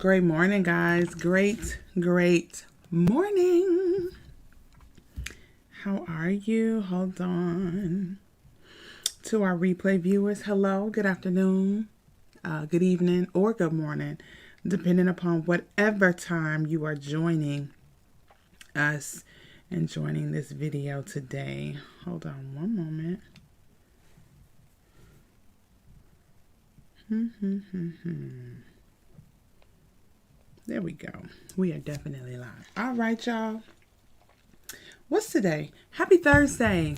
Great morning, guys. Great morning. How are you? Hold on. To our replay viewers, hello, good afternoon, good evening, or good morning, depending upon whatever time you are joining us and joining this video today. Hold on one moment. There we go. We are definitely live. All right, y'all. What's today? Happy Thursday.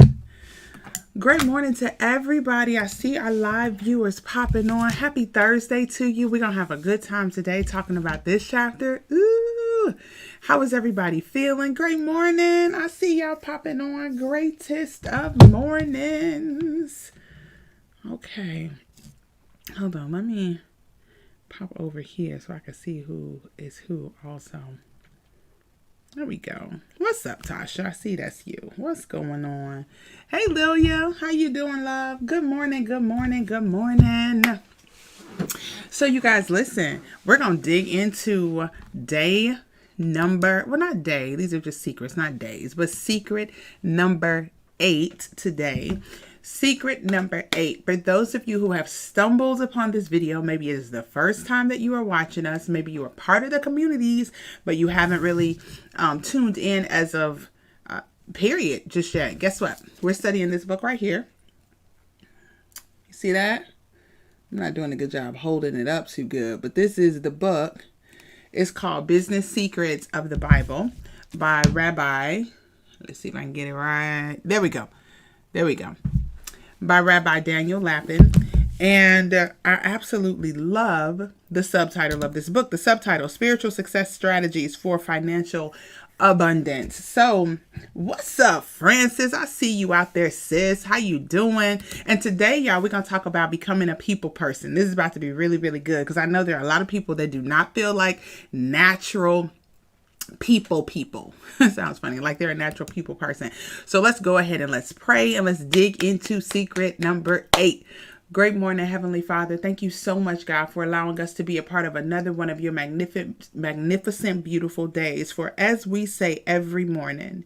Great morning to everybody. I see our live viewers popping on. Happy Thursday to you. We're going to have a good time today talking about this chapter. Ooh, how is everybody feeling? Great morning. I see y'all popping on. Greatest of mornings. Okay. Hold on. Let me pop over here so I can see who is who also. There we go. What's up, Tasha? I see that's you. What's going on? Hey, Lilia. How you doing, love? Good morning, good morning, good morning. So, you guys, listen. We're going to dig into day number... Well, not day. These are just secrets, not days. But secret number 8 today. Secret number 8. For those of you who have stumbled upon this video, maybe it is the first time that you are watching us. Maybe you are part of the communities, but you haven't really tuned in as of period just yet. Guess what? We're studying this book right here. You see that? I'm not doing a good job holding it up too good, but this is the book. It's called Business Secrets of the Bible by Rabbi. Let's see if I can get it right. There we go. There we go. By Rabbi Daniel Lapin. And I absolutely love the subtitle of this book. The subtitle, Spiritual Success Strategies for Financial Abundance. So, what's up, Francis? I see you out there, sis. How you doing? And today, y'all, we're going to talk about becoming a people person. This is about to be really, really good because I know there are a lot of people that do not feel like natural people. Sounds funny, like they're a natural people person. So let's go ahead and let's pray and let's dig into secret number 8. Great morning, Heavenly Father. Thank you so much, God, for allowing us to be a part of another one of your magnificent, beautiful days. For as we say every morning,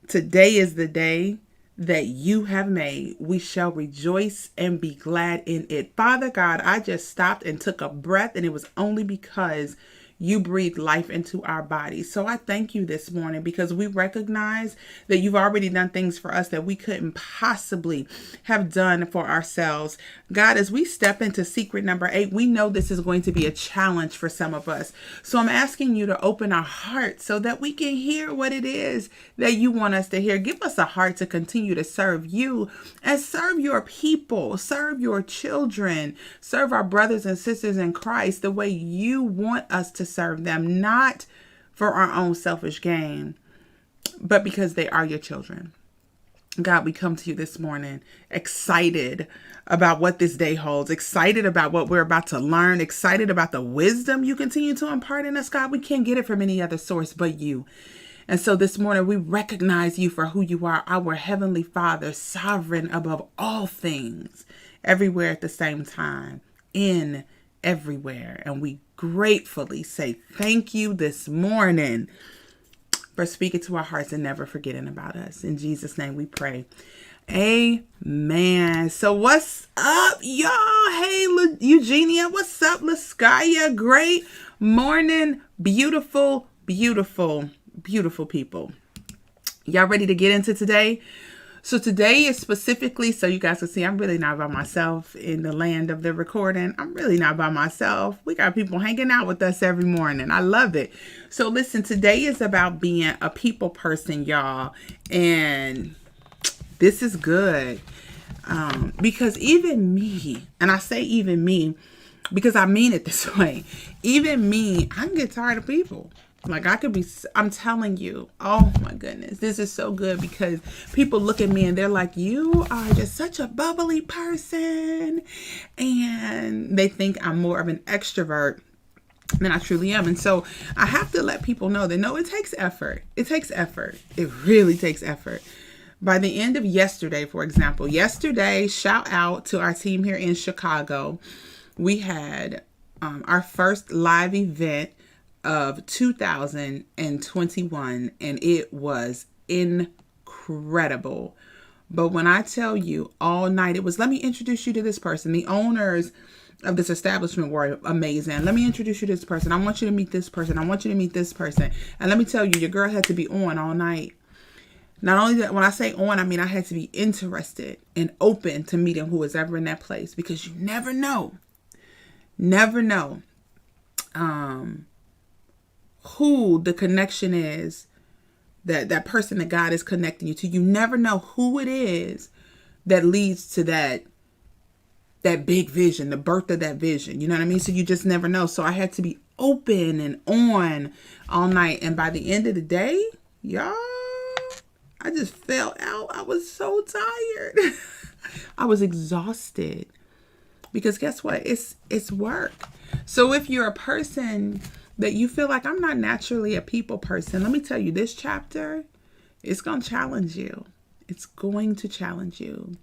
today is the day that you have made. We shall rejoice and be glad in it. Father God, I just stopped and took a breath, and it was only because you breathe life into our bodies. So I thank you this morning because we recognize that you've already done things for us that we couldn't possibly have done for ourselves. God, as we step into secret number 8, we know this is going to be a challenge for some of us. So I'm asking you to open our hearts so that we can hear what it is that you want us to hear. Give us a heart to continue to serve you and serve your people, serve your children, serve our brothers and sisters in Christ the way you want us to serve them, not for our own selfish gain, but because they are your children. God, we come to you this morning excited about what this day holds, excited about what we're about to learn, excited about the wisdom you continue to impart in us. God, we can't get it from any other source but you. And so this morning, we recognize you for who you are, our Heavenly Father, sovereign above all things, everywhere at the same time, in everywhere. And we gratefully say thank you this morning for speaking to our hearts and never forgetting about us. In Jesus' name we pray. Amen. So what's up, y'all? Hey, Eugenia. What's up, Laskaya? Great morning, beautiful people. Y'all ready to get into today? So today is specifically, so you guys can see, I'm really not by myself in the land of the recording. I'm really not by myself. We got people hanging out with us every morning. I love it. So listen, today is about being a people person, y'all. And this is good. Because even me, and I say even me, because I mean it this way, even me, I can get tired of people. Like I'm telling you, oh my goodness, this is so good because people look at me and they're like, you are just such a bubbly person. And they think I'm more of an extrovert than I truly am. And so I have to let people know that no, it takes effort. It takes effort. It really takes effort. By the end of yesterday, for example, shout out to our team here in Chicago. We had our first live event of 2021, and it was incredible. But when I tell you all night, it was, let me introduce you to this person. The owners of this establishment were amazing. Let me introduce you to this person. I want you to meet this person. I want you to meet this person. And let me tell you, your girl had to be on all night. Not only that, when I say on, I mean I had to be interested and open to meeting who was ever in that place, because you never know who the connection is, that person that God is connecting you to. You never know who it is that leads to that big vision, the birth of that vision. You know what I mean? So you just never know. So I had to be open and on all night. And by the end of the day, y'all, I just fell out. I was so tired. I was exhausted. Because guess what? It's work. So if you're a person that you feel like, I'm not naturally a people person, let me tell you, this chapter is going to challenge you. It's going to challenge you.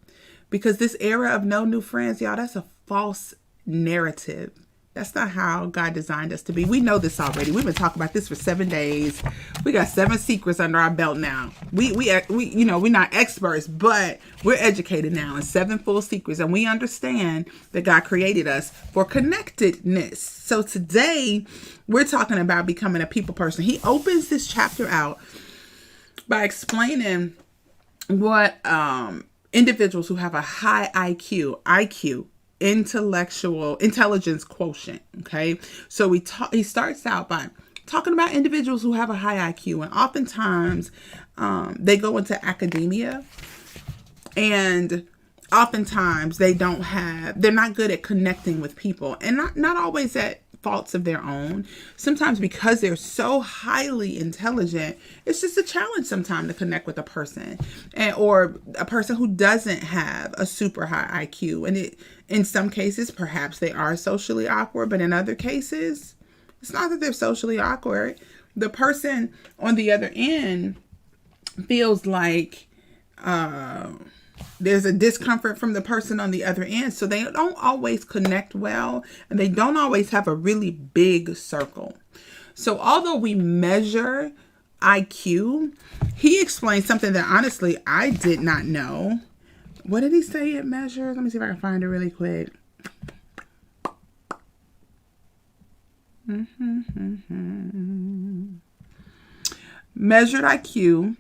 Because this era of no new friends, y'all, that's a false narrative. That's not how God designed us to be. We know this already. We've been talking about this for 7 days. We got 7 secrets under our belt now. We you know, we're not experts, but we're educated now in 7 full secrets. And we understand that God created us for connectedness. So today we're talking about becoming a people person. He opens this chapter out by explaining what individuals who have a high IQ, intellectual intelligence quotient. Okay, so he starts out by talking about individuals who have a high IQ, and oftentimes they go into academia, and oftentimes they're not good at connecting with people, and not always at faults of their own. Sometimes because they're so highly intelligent, it's just a challenge sometimes to connect with a person, or a person who doesn't have a super high IQ. And in some cases, perhaps they are socially awkward, but in other cases, it's not that they're socially awkward. The person on the other end feels like there's a discomfort from the person on the other end. So they don't always connect well, and they don't always have a really big circle. So although we measure IQ, he explained something that honestly I did not know. What did he say it measures? Let me see if I can find it really quick. Measured IQ.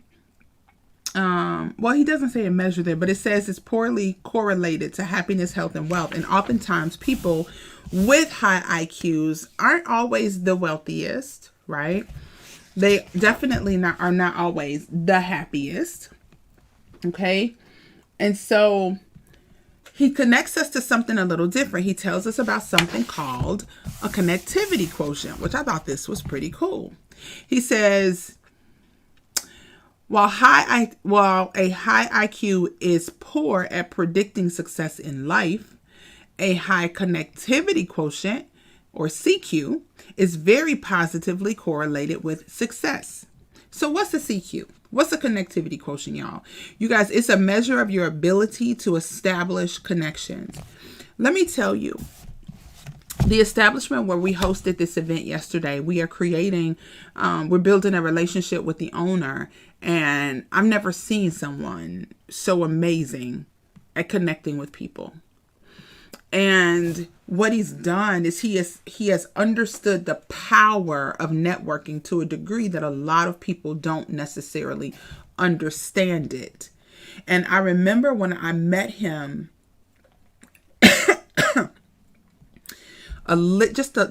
Well, he doesn't say a measure there, but it says it's poorly correlated to happiness, health, and wealth. And oftentimes people with high IQs aren't always the wealthiest, right? They definitely are not always the happiest. Okay. And so he connects us to something a little different. He tells us about something called a connectivity quotient, which I thought this was pretty cool. He says, while a high IQ is poor at predicting success in life, a high connectivity quotient, or CQ, is very positively correlated with success. So what's a CQ? What's a connectivity quotient, y'all? You guys, it's a measure of your ability to establish connections. Let me tell you, the establishment where we hosted this event yesterday, we are we're building a relationship with the owner, and I've never seen someone so amazing at connecting with people. And what he's done is he has understood the power of networking to a degree that a lot of people don't necessarily understand it. And I remember when I met him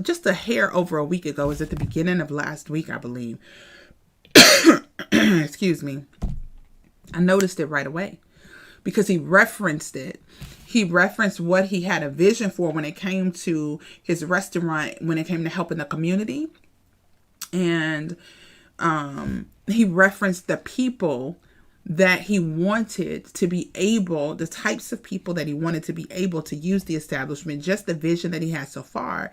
just a hair over a week ago. It was at the beginning of last week, I believe. Excuse me. I noticed it right away because he referenced it. He referenced what he had a vision for when it came to his restaurant, when it came to helping the community. And he referenced the people that he wanted to be able, the types of people that he wanted to be able to use the establishment, just the vision that he had so far,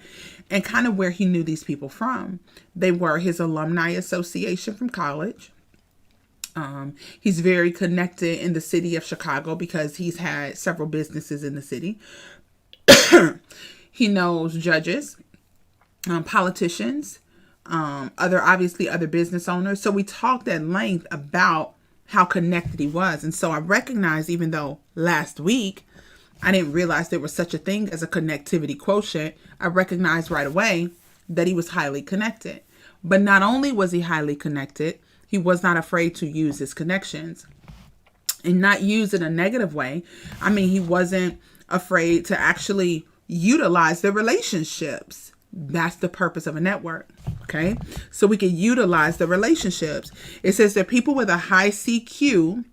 and kind of where he knew these people from. They were his alumni association from college. He's very connected in the city of Chicago because he's had several businesses in the city. He knows judges. politicians, other business owners. So we talked at length about how connected he was. And so I recognized, even though last week I didn't realize there was such a thing as a connectivity quotient, I recognized right away that he was highly connected. But not only was he highly connected, he was not afraid to use his connections, and not use in a negative way. I mean, he wasn't afraid to actually utilize the relationships. That's the purpose of a network. Okay. So we can utilize the relationships. It says that people with a high CQ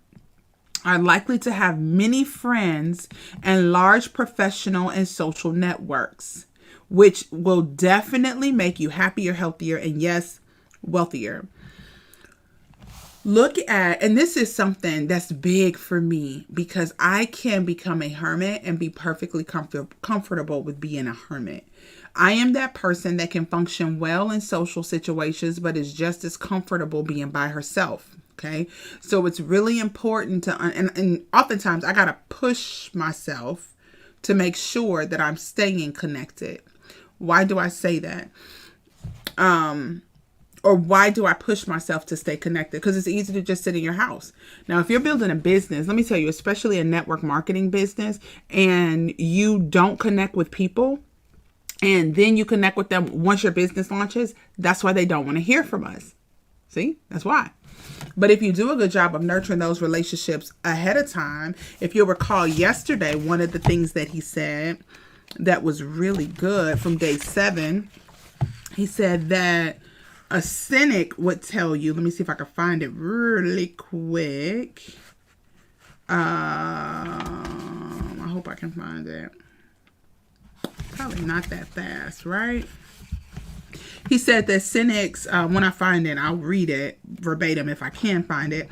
are likely to have many friends and large professional and social networks, which will definitely make you happier, healthier, and yes, wealthier. Look at, and this is something that's big for me because I can become a hermit and be perfectly comfortable with being a hermit. I am that person that can function well in social situations, but is just as comfortable being by herself. Okay. So it's really important to, and oftentimes I got to push myself to make sure that I'm staying connected. Why do I say that? Or why do I push myself to stay connected? Because it's easy to just sit in your house. Now, if you're building a business, let me tell you, especially a network marketing business, and you don't connect with people, and then you connect with them once your business launches, that's why they don't want to hear from us. See, that's why. But if you do a good job of nurturing those relationships ahead of time, if you'll recall yesterday, one of the things that he said that was really good from day 7, he said that a cynic would tell you, let me see if I can find it really quick. I hope I can find it. Probably not that fast, right? He said that cynics, when I find it, I'll read it verbatim if I can find it.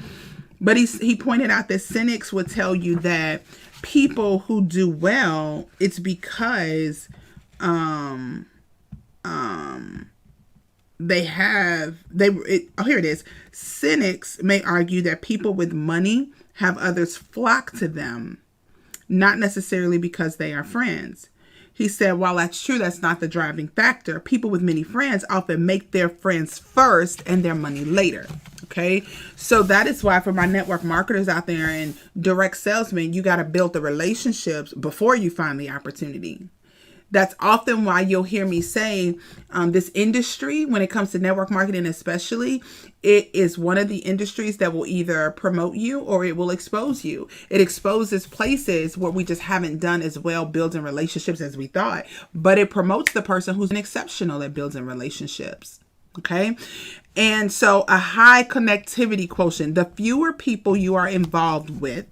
But he pointed out that cynics would tell you that people who do well, it's because here it is. Cynics may argue that people with money have others flock to them, not necessarily because they are friends. He said, while that's true, that's not the driving factor. People with many friends often make their friends first and their money later. Okay. So that is why for my network marketers out there and direct salesmen, you got to build the relationships before you find the opportunity. That's often why you'll hear me say this industry, when it comes to network marketing especially, it is one of the industries that will either promote you or it will expose you. It exposes places where we just haven't done as well building relationships as we thought, but it promotes the person who's exceptional at building relationships. Okay. And so a high connectivity quotient, the fewer people you are involved with,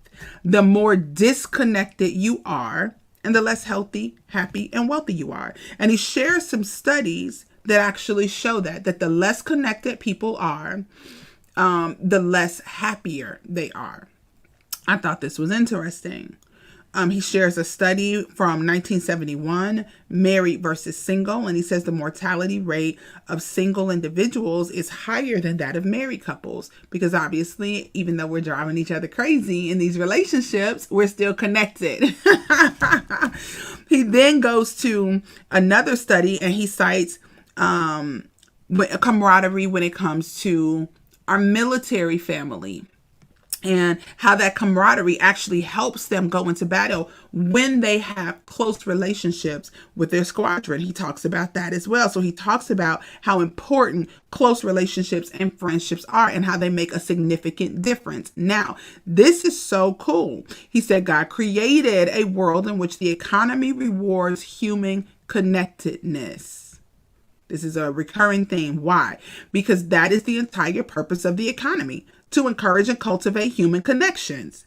the more disconnected you are, and the less healthy, happy, and wealthy you are. And he shares some studies that actually show that the less connected people are, the less happier they are. I thought this was interesting. He shares a study from 1971, married versus single, and he says the mortality rate of single individuals is higher than that of married couples because obviously, even though we're driving each other crazy in these relationships, we're still connected. He then goes to another study and he cites camaraderie when it comes to our military family, and how that camaraderie actually helps them go into battle when they have close relationships with their squadron. He talks about that as well. So he talks about how important close relationships and friendships are and how they make a significant difference. Now, this is so cool. He said God created a world in which the economy rewards human connectedness. This is a recurring theme. Why? Because that is the entire purpose of the economy, to encourage and cultivate human connections.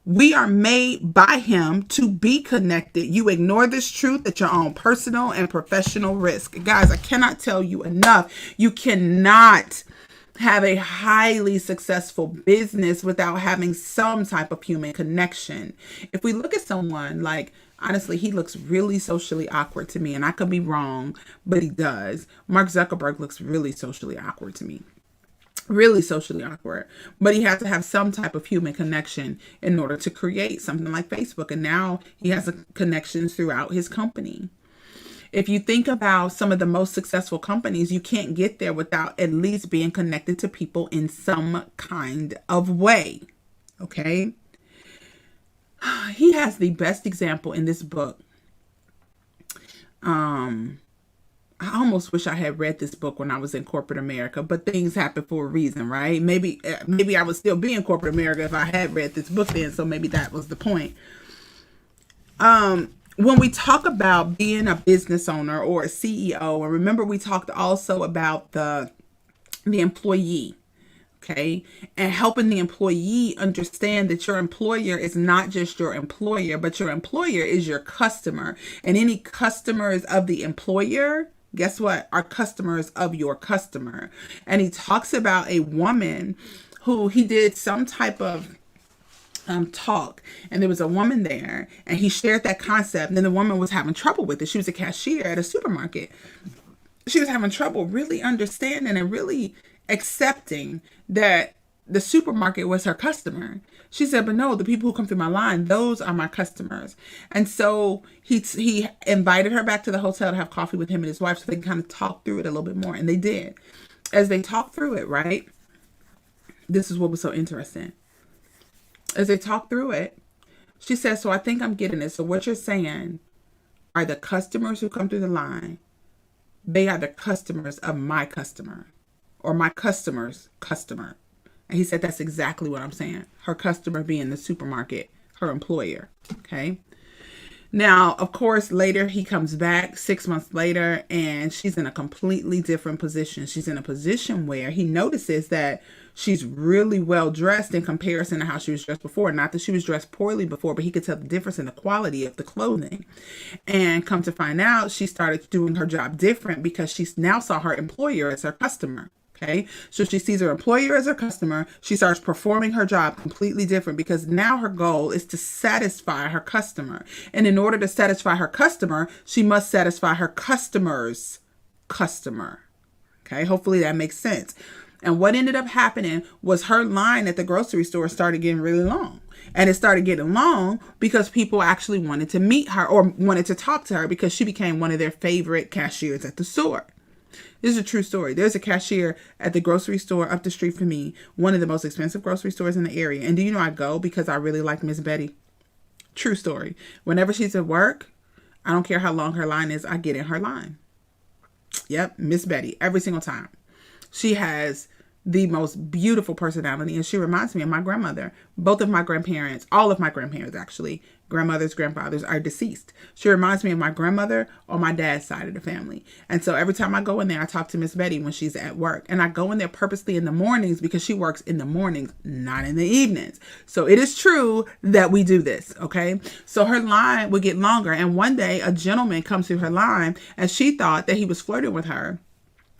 We are made by him to be connected. You ignore this truth at your own personal and professional risk. Guys, I cannot tell you enough. You cannot have a highly successful business without having some type of human connection. If we look at someone like, honestly, he looks really socially awkward to me, and I could be wrong, but he does. Mark Zuckerberg looks really socially awkward to me. Really socially awkward, but he has to have some type of human connection in order to create something like Facebook. And now he has connections throughout his company. If you think about some of the most successful companies, you can't get there without at least being connected to people in some kind of way. Okay. He has the best example in this book. I almost wish I had read this book when I was in corporate America, but things happen for a reason, right? Maybe I would still be in corporate America if I had read this book then, so maybe that was the point. When we talk about being a business owner or a CEO, and remember we talked also about the employee, okay? And helping the employee understand that your employer is not just your employer, but your employer is your customer. And any customers of the employer, guess what? Are customers of your customer. And he talks about a woman who he did some type of talk, and there was a woman there, and he shared that concept, and then the woman was having trouble with it. She was a cashier at a supermarket. She was having trouble really understanding and really accepting that the supermarket was her customer. She said, but no, the people who come through my line, those are my customers. And so he invited her back to the hotel to have coffee with him and his wife so they can kind of talk through it a little bit more. And they did. As they talked through it, right? This is what was so interesting. As they talked through it, she said, so I think I'm getting it. So what you're saying are the customers who come through the line, they are the customers of my customer, or my customer's customer. And he said, that's exactly what I'm saying. Her customer being the supermarket, her employer. Okay. Now, of course, later he comes back 6 months later, and she's in a completely different position. She's in a position where he notices that she's really well dressed in comparison to how she was dressed before. Not that she was dressed poorly before, but he could tell the difference in the quality of the clothing. And come to find out, she started doing her job different because she now saw her employer as her customer. Okay, so she sees her employer as her customer. She starts performing her job completely different because now her goal is to satisfy her customer. And in order to satisfy her customer, she must satisfy her customer's customer. Okay, hopefully that makes sense. And what ended up happening was her line at the grocery store started getting really long. And it started getting long because people actually wanted to meet her or wanted to talk to her because she became one of their favorite cashiers at the store. This is a true story. There's a cashier at the grocery store up the street from me, one of the most expensive grocery stores in the area. And do you know I go because I really like Miss Betty? True story. Whenever she's at work, I don't care how long her line is, I get in her line. Yep, Miss Betty, every single time. She has the most beautiful personality, and she reminds me of my grandmother. Both of my grandparents, all of my grandparents actually, grandmothers, grandfathers, are deceased. She reminds me of my grandmother on my dad's side of the family. And so every time I go in there, I talk to Miss Betty when she's at work. And I go in there purposely in the mornings because she works in the mornings, not in the evenings. So it is true that we do this, okay? So her line would get longer. And one day a gentleman comes through her line, and she thought that he was flirting with her.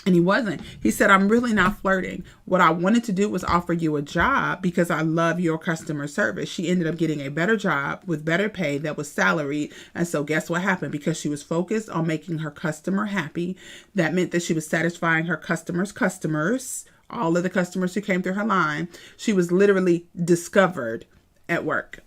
And he wasn't. He said, I'm really not flirting. What I wanted to do was offer you a job because I love your customer service. She ended up getting a better job with better pay that was salaried. And so guess what happened? Because she was focused on making her customer happy. That meant that she was satisfying her customers, all of the customers who came through her line. She was literally discovered at work.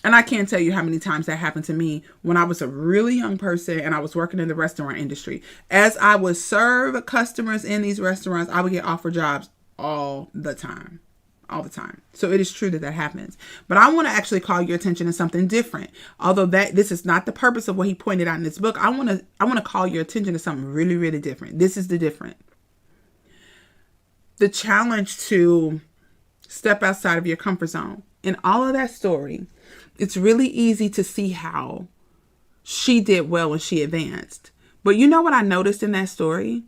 And I can't tell you how many times that happened to me when I was a really young person and I was working in the restaurant industry. As I would serve customers in these restaurants, I would get offered jobs all the time. All the time. So it is true that that happens. But I want to actually call your attention to something different. Although this is not the purpose of what he pointed out in this book, I want to call your attention to something really, really different. This is the different. The challenge to step outside of your comfort zone. In all of that story, it's really easy to see how she did well when she advanced. But you know what I noticed in that story?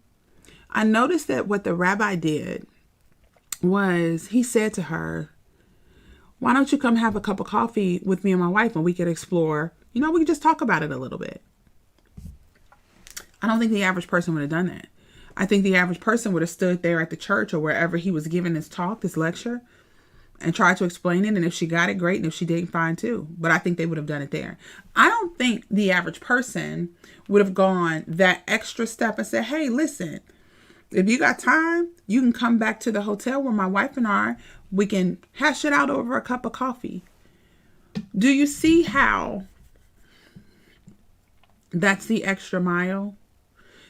I noticed that what the rabbi did was he said to her, why don't you come have a cup of coffee with me and my wife and we could explore, we could just talk about it a little bit. I don't think the average person would have done that. I think the average person would have stood there at the church or wherever he was giving this talk, this lecture, and tried to explain it. And if she got it, great. And if she didn't, fine too. But I think they would have done it there. I don't think the average person would have gone that extra step and said, hey, listen, if you got time, you can come back to the hotel where my wife and we can hash it out over a cup of coffee. Do you see how That's the extra mile.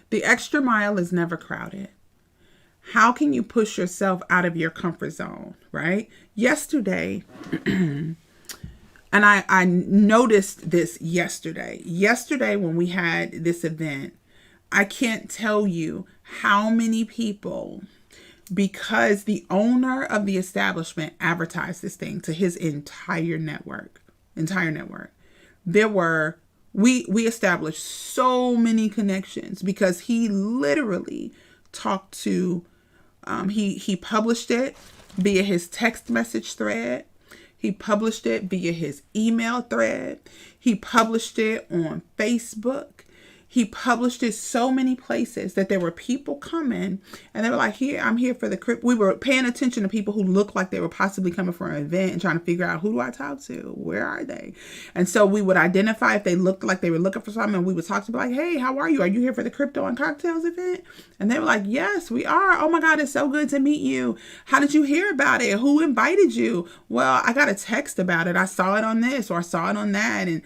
The extra mile is never crowded. How can you push yourself out of your comfort zone, right? Yesterday, and I noticed this yesterday. Yesterday when we had this event, I can't tell you how many people, because the owner of the establishment advertised this thing to his entire network. There were, we established so many connections because he literally talked to, he published it via his text message thread. He published it via his email thread. He published it on Facebook. He published it so many places that there were people coming and they were like, here, I'm here for the crypto. We were paying attention to people who looked like they were possibly coming for an event and trying to figure out, who do I talk to? Where are they? And so we would identify if they looked like they were looking for something, and we would talk to them like, hey, how are you? Are you here for the Crypto and Cocktails event? And they were like, yes, we are. Oh my God, it's so good to meet you. How did you hear about it? Who invited you? Well, I got a text about it. I saw it on this or I saw it on that. And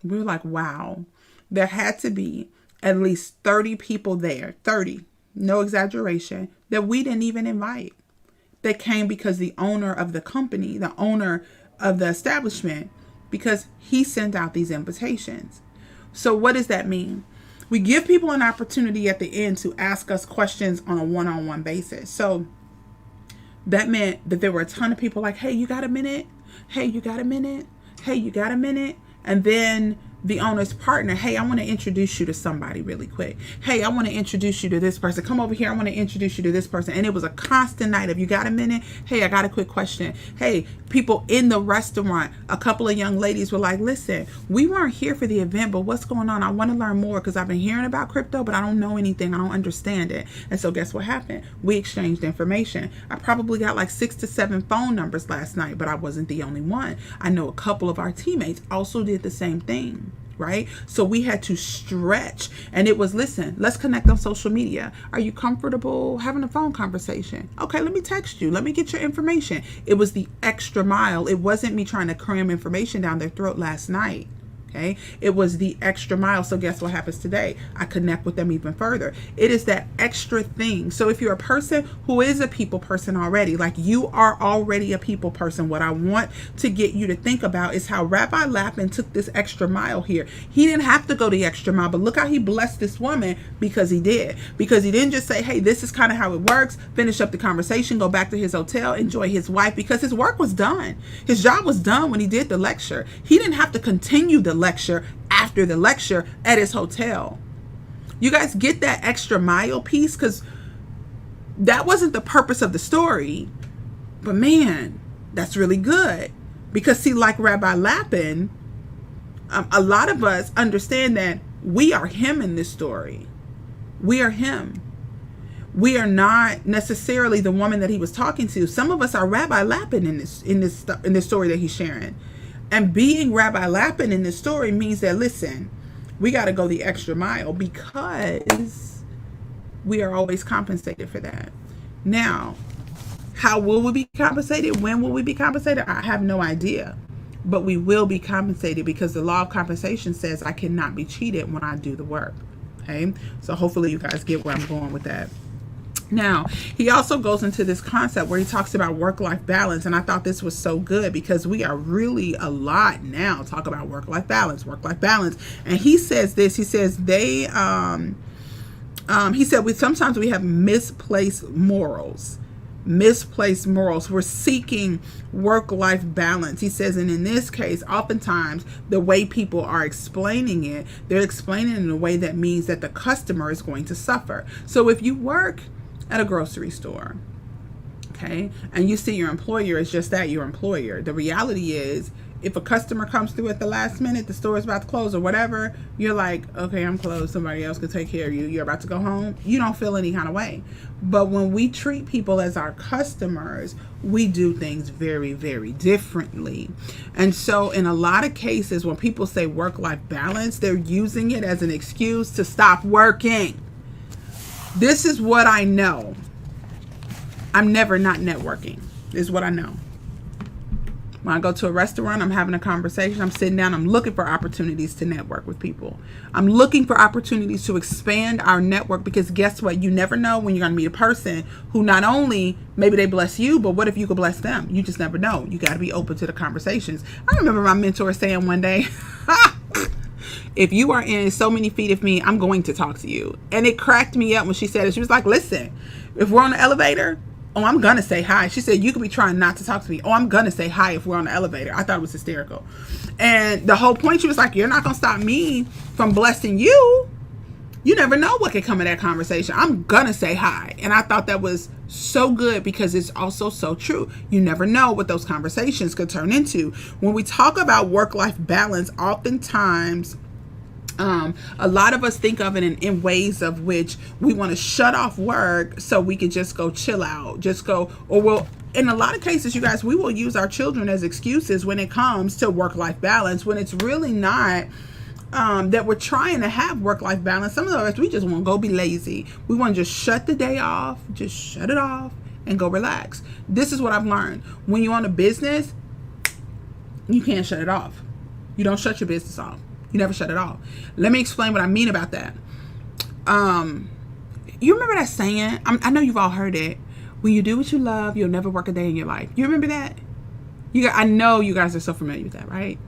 we were like, wow. There had to be at least 30 people there, 30, no exaggeration, that we didn't even invite. They came because the owner of the company, the owner of the establishment, because he sent out these invitations. So what does that mean? We give people an opportunity at the end to ask us questions on a one-on-one basis. So that meant that there were a ton of people like, hey, you got a minute? Hey, you got a minute? Hey, you got a minute? And then the owner's partner, hey, I want to introduce you to somebody really quick. Hey, I want to introduce you to this person. Come over here. I want to introduce you to this person. And it was a constant night of, you got a minute? Hey, I got a quick question. Hey, people in the restaurant, a couple of young ladies were like, listen, we weren't here for the event, but what's going on? I want to learn more because I've been hearing about crypto, but I don't know anything. I don't understand it. And so guess what happened? We exchanged information. I probably got like 6 to 7 phone numbers last night, but I wasn't the only one. I know a couple of our teammates also did the same thing. Right? So we had to stretch, and it was, listen, let's connect on social media. Are you comfortable having a phone conversation? Okay, let me text you. Let me get your information. It was the extra mile. It wasn't me trying to cram information down their throat last night. Okay, it was the extra mile. So guess what happens today? I connect with them even further. It is that extra thing. So if you're a person who is a people person already, like you are already a people person, what I want to get you to think about is how Rabbi Lapin took this extra mile here. He didn't have to go the extra mile, but look how he blessed this woman, because he did. Because he didn't just say, hey, this is kind of how it works, finish up the conversation, go back to his hotel, enjoy his wife, because his work was done. His job was done when he did the lecture. He didn't have to continue the lecture after the lecture at his hotel. You guys get that extra mile piece? Because that wasn't the purpose of the story, but man, that's really good. Because see, like Rabbi Lapin, a lot of us understand that we are him in this story. We are him. We are not necessarily the woman that he was talking to. Some of us are Rabbi Lapin in this story that he's sharing. And being Rabbi Lapin in this story means that, listen, we got to go the extra mile because we are always compensated for that. Now, how will we be compensated? When will we be compensated? I have no idea. But we will be compensated because the law of compensation says I cannot be cheated when I do the work. Okay? So hopefully you guys get where I'm going with that. Now, he also goes into this concept where he talks about work-life balance, and I thought this was so good because we are really a lot now talk about work-life balance. And he says this, he says he said sometimes we have misplaced morals. We're seeking work-life balance. He says, and in this case, oftentimes the way people are explaining it, they're explaining it in a way that means that the customer is going to suffer. So if you work at a grocery store, okay, and you see your employer as just that, your employer, the reality is if a customer comes through at the last minute, the store is about to close or whatever, you're like, okay, I'm closed, somebody else can take care of you, you're about to go home, you don't feel any kind of way. But when we treat people as our customers, we do things very, very differently. And so in a lot of cases, when people say work-life balance, they're using it as an excuse to stop working. This is what I know. I'm never not networking, is what I know. When I go to a restaurant, I'm having a conversation. I'm sitting down. I'm looking for opportunities to network with people. I'm looking for opportunities to expand our network, because guess what? You never know when you're going to meet a person who not only maybe they bless you, but what if you could bless them? You just never know. You got to be open to the conversations. I remember my mentor saying one day, if you are in so many feet of me, I'm going to talk to you. And it cracked me up when she said it. She was like, listen, if we're on the elevator, oh, I'm going to say hi. She said, you could be trying not to talk to me. Oh, I'm going to say hi if we're on the elevator. I thought it was hysterical. And the whole point, she was like, you're not going to stop me from blessing you. You never know what could come of that conversation. I'm going to say hi. And I thought that was so good, because it's also so true. You never know what those conversations could turn into. When we talk about work-life balance, oftentimes a lot of us think of it in ways of which we want to shut off work so we can just go chill out, in a lot of cases, you guys, we will use our children as excuses when it comes to work-life balance, when it's really not that we're trying to have work-life balance. Some of us, we just want to go be lazy. We want to just shut the day off, just shut it off and go relax. This is what I've learned. When you own a business, you can't shut it off. You don't shut your business off. You never shut it off. Let me explain what I mean about that. You remember that saying? I know you've all heard it. When you do what you love, you'll never work a day in your life. You remember that? I know you guys are so familiar with that, right?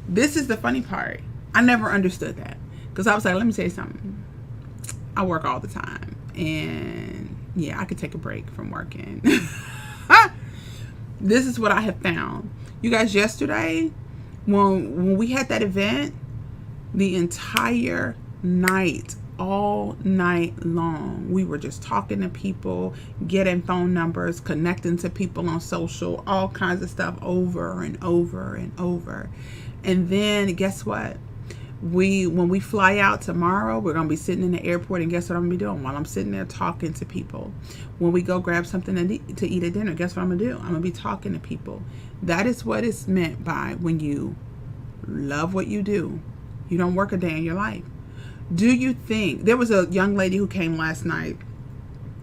This is the funny part. I never understood that, because I was like, let me tell you something. I work all the time, and yeah, I could take a break from working. This is what I have found. You guys, yesterday, when we had that event, the entire night, all night long, we were just talking to people, getting phone numbers, connecting to people on social, all kinds of stuff, over and over and over. And then guess what? When we fly out tomorrow, we're going to be sitting in the airport, and guess what I'm going to be doing while I'm sitting there talking to people? When we go grab something to eat at dinner, guess what I'm going to do? I'm going to be talking to people. That is what is meant by when you love what you do, you don't work a day in your life. Do you think, there was a young lady who came last night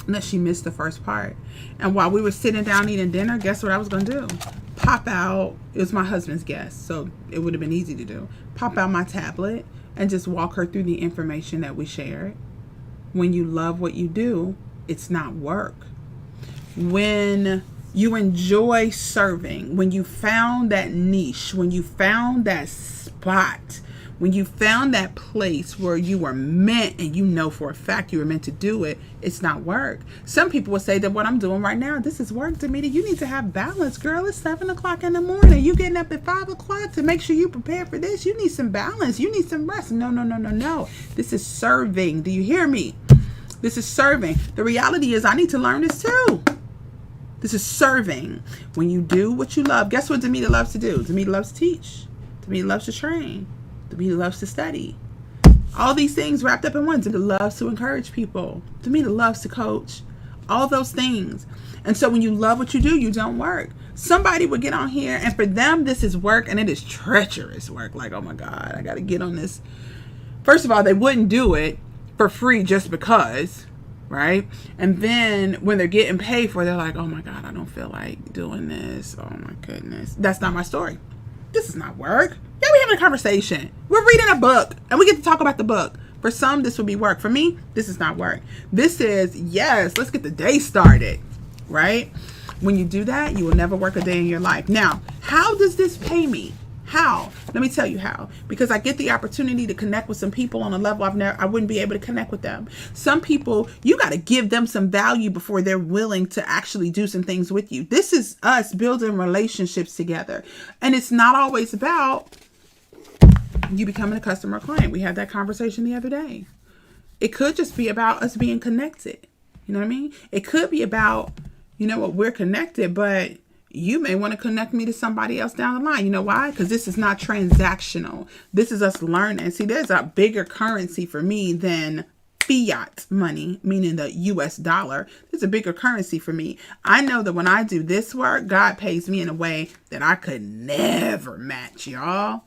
that she missed the first part. And while we were sitting down eating dinner, guess what I was going to do? Pop out, it was my husband's guest, so it would have been easy to do. Pop out my tablet and just walk her through the information that we shared. When you love what you do, it's not work. When you enjoy serving, when you found that niche, when you found that spot, when you found that place where you were meant, and you know for a fact you were meant to do it, it's not work. Some people will say that what I'm doing right now, this is work, Demeter. You need to have balance, girl. It's 7 o'clock in the morning. You getting up at 5 o'clock to make sure you prepare for this. You need some balance. You need some rest. No. This is serving. Do you hear me? This is serving. The reality is I need to learn this too. This is serving. When you do what you love, guess what Demeter loves to do? Demeter loves to teach. Demeter loves to train. Demeter loves to study. All these things wrapped up in one. Demeter loves to encourage people. Demeter loves to coach. All those things. And so when you love what you do, you don't work. Somebody would get on here, and for them, this is work, and it is treacherous work. Like, oh my God, I got to get on this. First of all, they wouldn't do it for free just because, right? And then when they're getting paid for it, they're like, oh my God, I don't feel like doing this. Oh my goodness. That's not my story. This is not work. Yeah, we're having a conversation. We're reading a book, and we get to talk about the book. For some, this would be work. For me, this is not work. This is, yes, let's get the day started, right? When you do that, you will never work a day in your life. Now, how does this pay me? How? Let me tell you how. Because I get the opportunity to connect with some people on a level I wouldn't be able to connect with them. Some people, you got to give them some value before they're willing to actually do some things with you. This is us building relationships together. And it's not always about you becoming a customer or client. We had that conversation the other day. It could just be about us being connected. You know what I mean? It could be about, you know what, we're connected, but you may want to connect me to somebody else down the line. You know why? Because this is not transactional. This is us learning. See, there's a bigger currency for me than fiat money, meaning the US dollar. There's a bigger currency for me. I know that when I do this work, God pays me in a way that I could never match, y'all.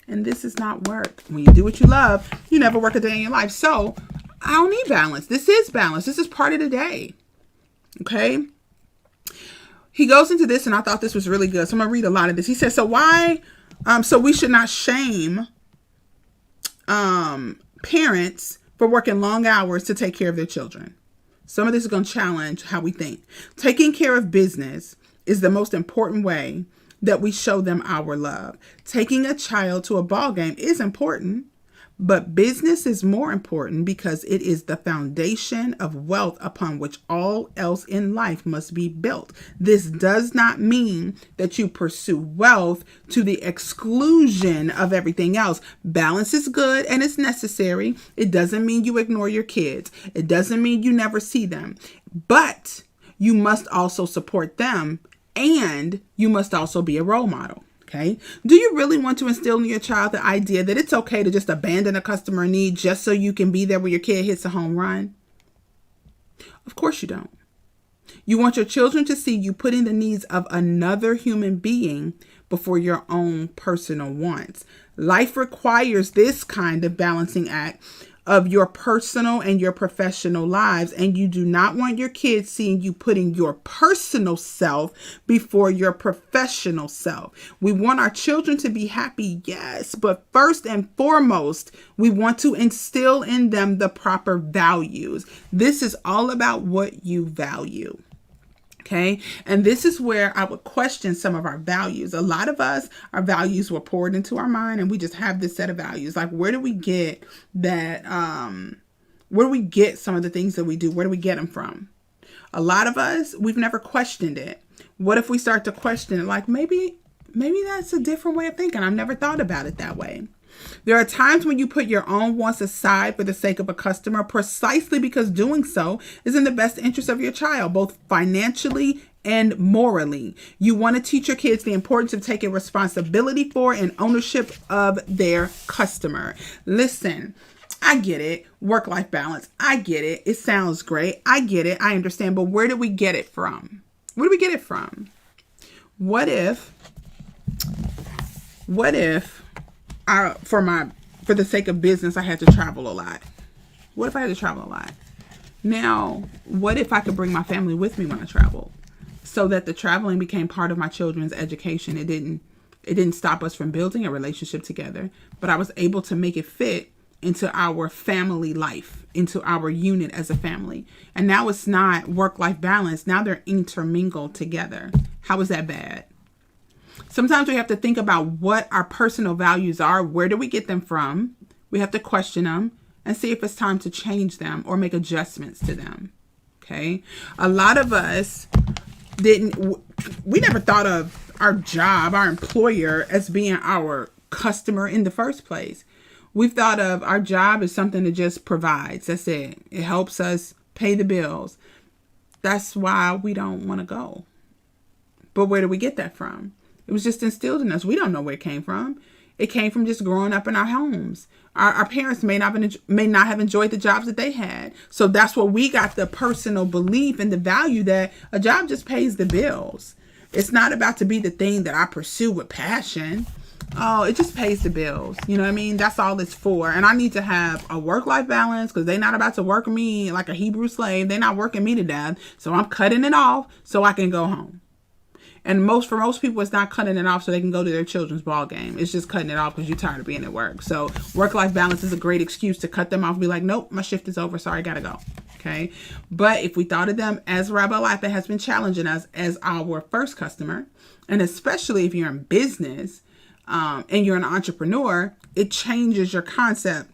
And this is not work. When you do what you love, you never work a day in your life. So I don't need balance. This is balance. This is part of the day. Okay? he goes into this, and I thought this was really good. So I'm going to read a lot of this. He says, so we should not shame parents for working long hours to take care of their children. Some of this is going to challenge how we think. Taking care of business is the most important way that we show them our love. Taking a child to a ball game is important, but business is more important because it is the foundation of wealth upon which all else in life must be built. This does not mean that you pursue wealth to the exclusion of everything else. Balance is good and it's necessary. It doesn't mean you ignore your kids. It doesn't mean you never see them, but you must also support them, and you must also be a role model. Okay. Do you really want to instill in your child the idea that it's okay to just abandon a customer need just so you can be there when your kid hits a home run? Of course you don't. You want your children to see you putting the needs of another human being before your own personal wants. Life requires this kind of balancing act of your personal and your professional lives, and you do not want your kids seeing you putting your personal self before your professional self. We want our children to be happy, yes, but first and foremost, we want to instill in them the proper values. This is all about what you value. Okay. And this is where I would question some of our values. A lot of us, our values were poured into our mind, and we just have this set of values. Like, where do we get that? Where do we get some of the things that we do? Where do we get them from? A lot of us, we've never questioned it. What if we start to question it? Like, maybe that's a different way of thinking. I've never thought about it that way. There are times when you put your own wants aside for the sake of a customer, precisely because doing so is in the best interest of your child, both financially and morally. You want to teach your kids the importance of taking responsibility for and ownership of their customer. Listen, I get it. Work-life balance. I get it. It sounds great. I get it. I understand. But where do we get it from? Where do we get it from? What if for the sake of business, I had to travel a lot? What if I had to travel a lot? Now, what if I could bring my family with me when I traveled, so that the traveling became part of my children's education? It didn't stop us from building a relationship together, but I was able to make it fit into our family life, into our unit as a family. And now it's not work-life balance. Now they're intermingled together. How is that bad? Sometimes we have to think about what our personal values are. Where do we get them from? We have to question them and see if it's time to change them or make adjustments to them. Okay. A lot of us we never thought of our job, our employer, as being our customer in the first place. We've thought of our job as something that just provides. That's it. It helps us pay the bills. That's why we don't want to go. But where do we get that from? It was just instilled in us. We don't know where it came from. It came from just growing up in our homes. Our parents may not have enjoyed the jobs that they had. So that's where we got the personal belief and the value that a job just pays the bills. It's not about to be the thing that I pursue with passion. Oh, it just pays the bills. You know what I mean? That's all it's for. And I need to have a work-life balance, because they're not about to work me like a Hebrew slave. They're not working me to death. So I'm cutting it off so I can go home. And for most people, it's not cutting it off so they can go to their children's ball game. It's just cutting it off because you're tired of being at work. So work-life balance is a great excuse to cut them off and be like, nope, my shift is over. Sorry, gotta go. Okay. But if we thought of them as Rabbi Lipa has been challenging us as our first customer, and especially if you're in business and you're an entrepreneur, it changes your concept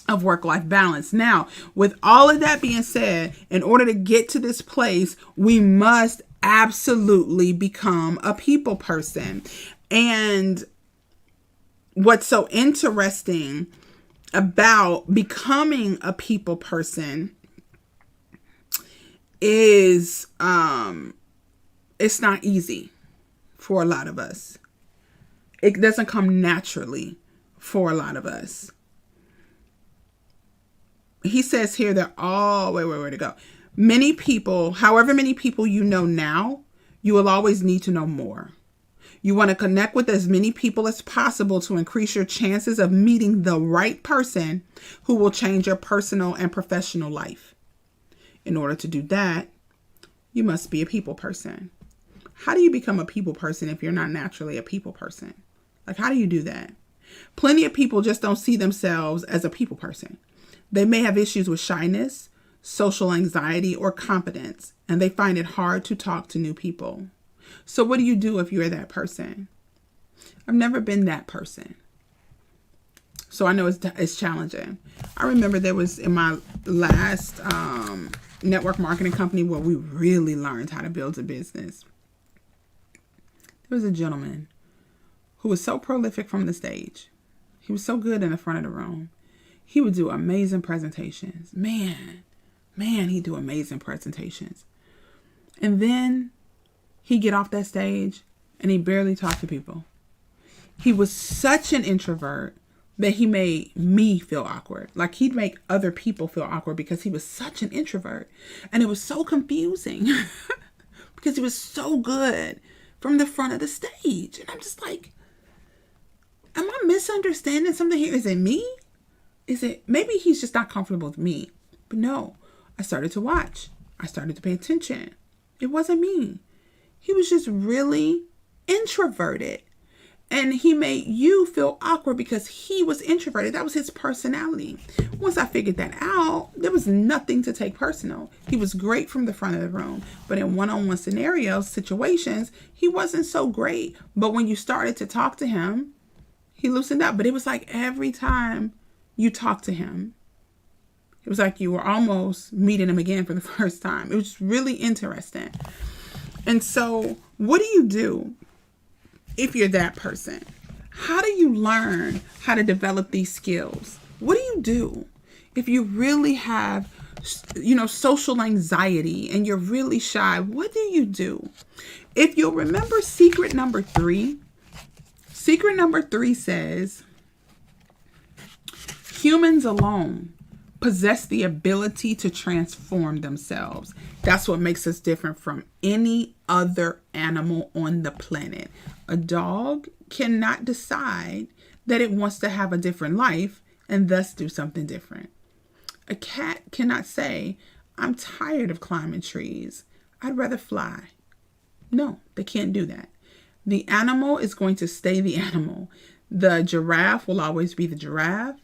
of work-life balance. Now, with all of that being said, in order to get to this place, we must absolutely become a people person. And what's so interesting about becoming a people person is it's not easy for a lot of us. It doesn't come naturally for a lot of us. He says here that where to go? Many people, however many people you know now, you will always need to know more. You want to connect with as many people as possible to increase your chances of meeting the right person who will change your personal and professional life. In order to do that, you must be a people person. How do you become a people person if you're not naturally a people person? Like, how do you do that? Plenty of people just don't see themselves as a people person. They may have issues with shyness, social anxiety, or confidence, and they find it hard to talk to new people. So what do you do if you're that person? I've never been that person, so I know it's challenging. I remember there was in my last network marketing company where we really learned how to build a business. There was a gentleman who was so prolific from the stage. He was so good in the front of the room. He would do amazing presentations. Man, he'd do amazing presentations. And then he'd get off that stage and he barely talked to people. He was such an introvert that he made me feel awkward. Like, he'd make other people feel awkward because he was such an introvert. And it was so confusing because he was so good from the front of the stage. And I'm just like, am I misunderstanding something here? Is it me? Is it, maybe he's just not comfortable with me. But no, I started to watch. I started to pay attention. It wasn't me. He was just really introverted. And he made you feel awkward because he was introverted. That was his personality. Once I figured that out, there was nothing to take personal. He was great from the front of the room. But in one-on-one scenarios, situations, he wasn't so great. But when you started to talk to him, he loosened up. But it was like every time you talked to him, it was like you were almost meeting him again for the first time. It was really interesting. And so what do you do if you're that person? How do you learn how to develop these skills? What do you do if you really have, social anxiety and you're really shy? What do you do? If you'll remember secret number 3 says, humans alone possess the ability to transform themselves. That's what makes us different from any other animal on the planet. A dog cannot decide that it wants to have a different life and thus do something different. A cat cannot say, I'm tired of climbing trees. I'd rather fly. No, they can't do that. The animal is going to stay the animal. The giraffe will always be the giraffe.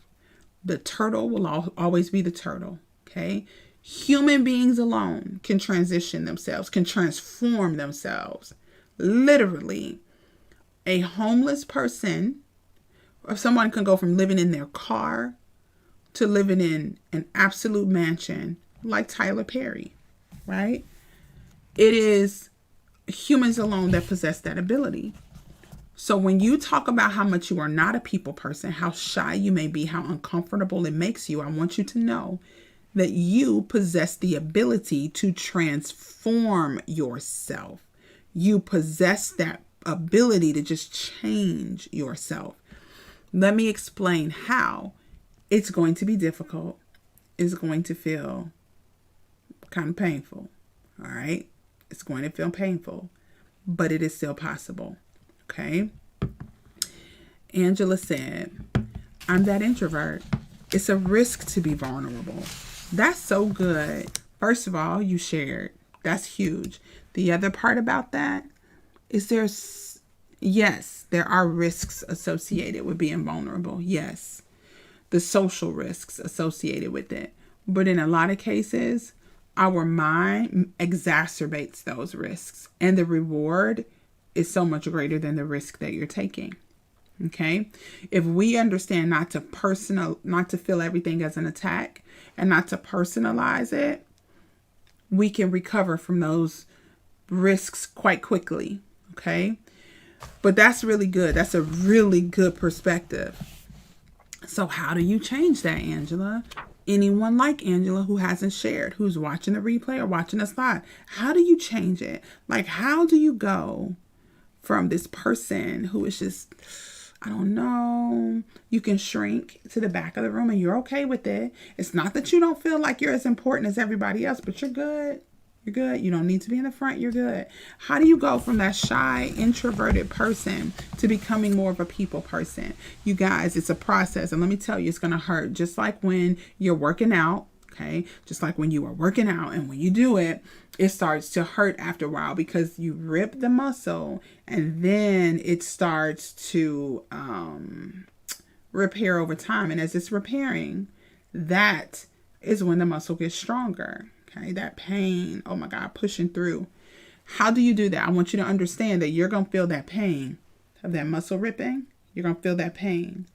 The turtle will always be the turtle, okay? Human beings alone can transition themselves, can transform themselves. Literally, a homeless person, or someone can go from living in their car to living in an absolute mansion like Tyler Perry, right? It is humans alone that possess that ability. So when you talk about how much you are not a people person, how shy you may be, how uncomfortable it makes you, I want you to know that you possess the ability to transform yourself. You possess that ability to just change yourself. Let me explain how. It's going to be difficult. It's going to feel kind of painful. All right? It's going to feel painful, but it is still possible. Okay. Angela said, I'm that introvert. It's a risk to be vulnerable. That's so good. First of all, you shared. That's huge. The other part about that is yes, there are risks associated with being vulnerable. Yes. The social risks associated with it. But in a lot of cases, our mind exacerbates those risks, and the reward is so much greater than the risk that you're taking. Okay. If we understand not to feel everything as an attack and not to personalize it, we can recover from those risks quite quickly. Okay. But that's really good. That's a really good perspective. So how do you change that, Angela? Anyone like Angela who hasn't shared, who's watching the replay or watching us live, how do you change it? Like, how do you go from this person who is just, I don't know, you can shrink to the back of the room and you're okay with it. It's not that you don't feel like you're as important as everybody else, but you're good. You're good. You don't need to be in the front. You're good. How do you go from that shy, introverted person to becoming more of a people person? You guys, it's a process. And let me tell you, it's going to hurt. Just like when you're working out, okay? Just like when you are working out and when you do it, it starts to hurt after a while because you rip the muscle and then it starts to repair over time. And as it's repairing, that is when the muscle gets stronger. Okay, that pain, oh my God, pushing through. How do you do that? I want you to understand that you're going to feel that pain of that muscle ripping. You're going to feel that pain.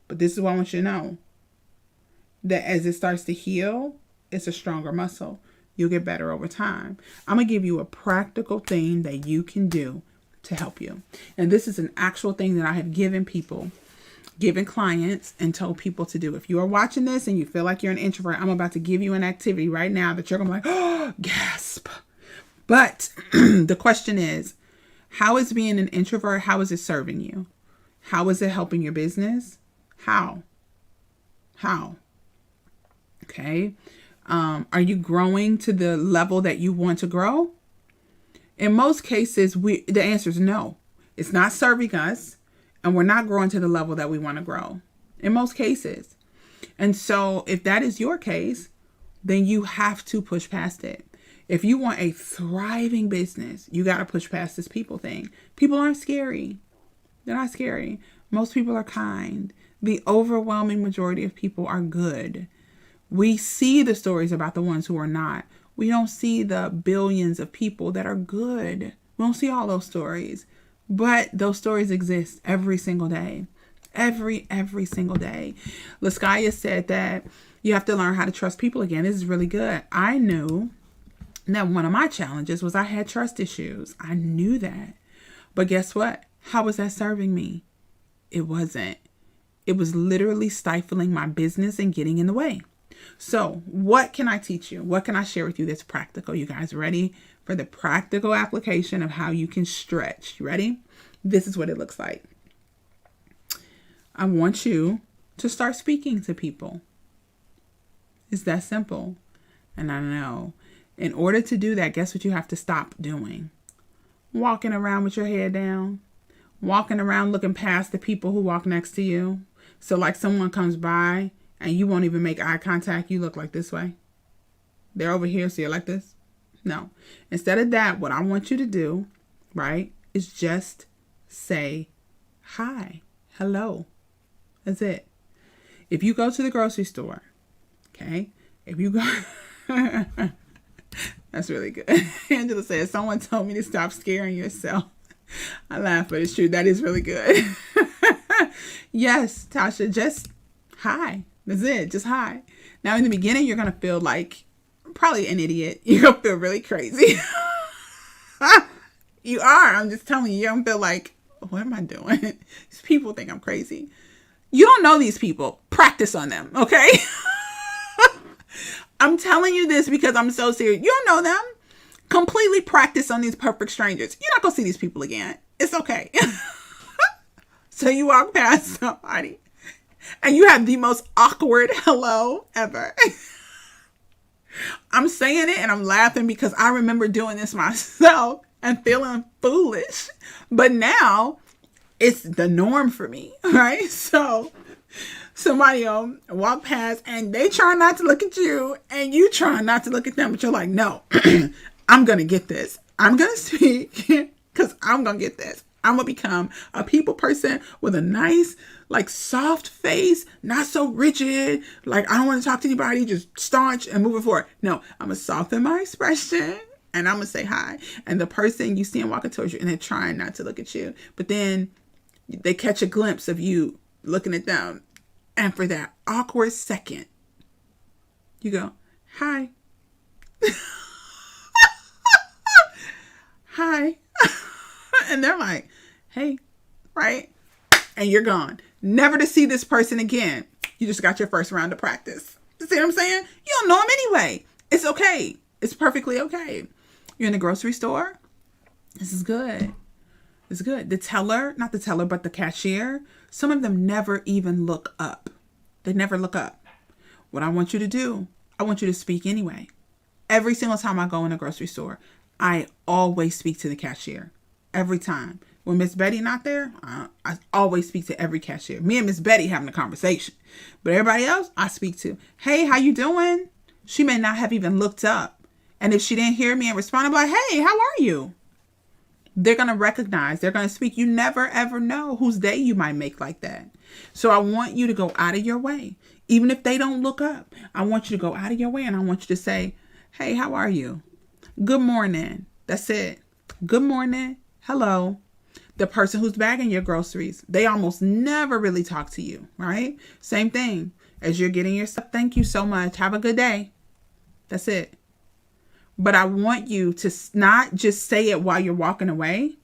But this is what I want you to know. That as it starts to heal, it's a stronger muscle. You'll get better over time. I'm going to give you a practical thing that you can do to help you. And this is an actual thing that I have given clients and told people to do. If you are watching this and you feel like you're an introvert, I'm about to give you an activity right now that you're going to be like, oh, gasp. But the question is, how is being an introvert, how is it serving you? How is it helping your business? How? Okay. Are you growing to the level that you want to grow? In most cases, the answer is no. It's not serving us, and we're not growing to the level that we want to grow. In most cases. And so if that is your case, then you have to push past it. If you want a thriving business, you got to push past this people thing. People aren't scary. They're not scary. Most people are kind. The overwhelming majority of people are good. We see the stories about the ones who are not. We don't see the billions of people that are good. We don't see all those stories. But those stories exist every single day. Every single day. Laskaya said that you have to learn how to trust people again. This is really good. I knew that one of my challenges was I had trust issues. I knew that. But guess what? How was that serving me? It wasn't. It was literally stifling my business and getting in the way. So what can I teach you? What can I share with you that's practical? You guys ready for the practical application of how you can stretch? You ready? This is what it looks like. I want you to start speaking to people. It's that simple. And I know. In order to do that, guess what you have to stop doing? Walking around with your head down. Walking around looking past the people who walk next to you. So like someone comes by and you won't even make eye contact. You look like this way. They're over here, so you're like this. No. Instead of that, what I want you to do, right, is just say hi, hello. That's it. If you go to the grocery store, okay, if you go... That's really good. Angela says, someone told me to stop scaring yourself. I laugh, but it's true. That is really good. Yes, Tasha, just hi. That's it. Just hi. Now, in the beginning, you're going to feel like probably an idiot. You're going to feel really crazy. You are. I'm just telling you. You're going to feel like, what am I doing? These people think I'm crazy. You don't know these people. Practice on them, okay? I'm telling you this because I'm so serious. You don't know them. Completely practice on these perfect strangers. You're not going to see these people again. It's okay. So you walk past somebody and you have the most awkward hello ever. I'm saying it and I'm laughing because I remember doing this myself and feeling foolish. But now it's the norm for me, right? So somebody walk past and they try not to look at you and you try not to look at them, but you're like, no, I'm going to get this. I'm going to speak because I'm going to get this. I'm going to become a people person with a nice, like soft face, not so rigid. Like I don't want to talk to anybody, just staunch and moving forward. No, I'm going to soften my expression and I'm going to say hi. And the person you see them walking towards you and they're trying not to look at you, but then they catch a glimpse of you looking at them. And for that awkward second, you go, hi. Hi. And they're like, hey, right? And you're gone. Never to see this person again. You just got your first round of practice. You see what I'm saying? You don't know them anyway. It's okay. It's perfectly okay. You're in the grocery store. This is good. It's good. The teller, not the teller, but the cashier, some of them never even look up. They never look up. What I want you to do, I want you to speak anyway. Every single time I go in a grocery store, I always speak to the cashier. Every time. When Miss Betty not there, I always speak to every cashier. Me and Miss Betty having a conversation. But everybody else, I speak to. Hey, how you doing? She may not have even looked up. And if she didn't hear me and respond, I'm like, hey, how are you? They're going to recognize, they're going to speak. You never, ever know whose day you might make like that. So I want you to go out of your way. Even if they don't look up, I want you to go out of your way and I want you to say, hey, how are you? Good morning. That's it. Good morning. Hello. The person who's bagging your groceries, they almost never really talk to you, right? Same thing as you're getting your stuff. Thank you so much. Have a good day. That's it. But I want you to not just say it while you're walking away.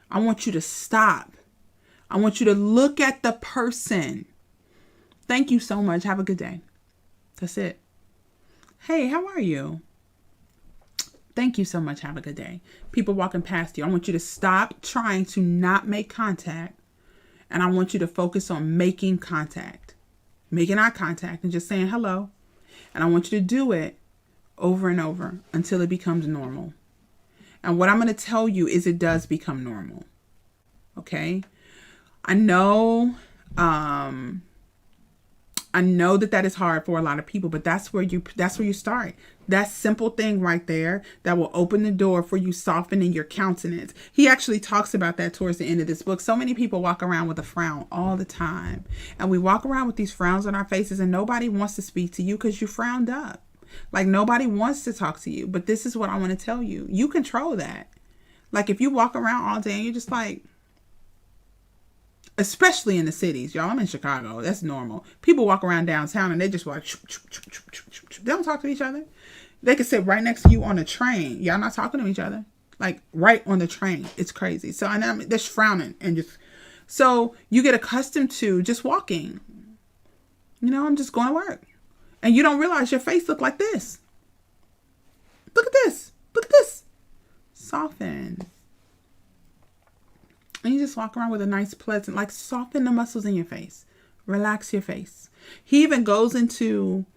I want you to stop. I want you to look at the person. Thank you so much. Have a good day. That's it. Hey, how are you? Thank you so much. Have a good day. People walking past you. I want you to stop trying to not make contact. And I want you to focus on making contact. Making eye contact and just saying hello. And I want you to do it over and over until it becomes normal. And what I'm going to tell you is it does become normal. Okay? I know that is hard for a lot of people, but that's where you start. That simple thing right there that will open the door for you softening your countenance. He actually talks about that towards the end of this book. So many people walk around with a frown all the time. And we walk around with these frowns on our faces and nobody wants to speak to you because you frowned up. Like nobody wants to talk to you. But this is what I want to tell you. You control that. Like if you walk around all day and you're just like, especially in the cities, y'all, I'm in Chicago. That's normal. People walk around downtown and they just like, they don't talk to each other. They can sit right next to you on a train. Y'all not talking to each other. Like right on the train. It's crazy. So they're just frowning and just, so you get accustomed to just walking. You know, I'm just going to work. And you don't realize your face look like this. Look at this. Look at this. Soften. And you just walk around with a nice, pleasant, like soften the muscles in your face. Relax your face. He even goes into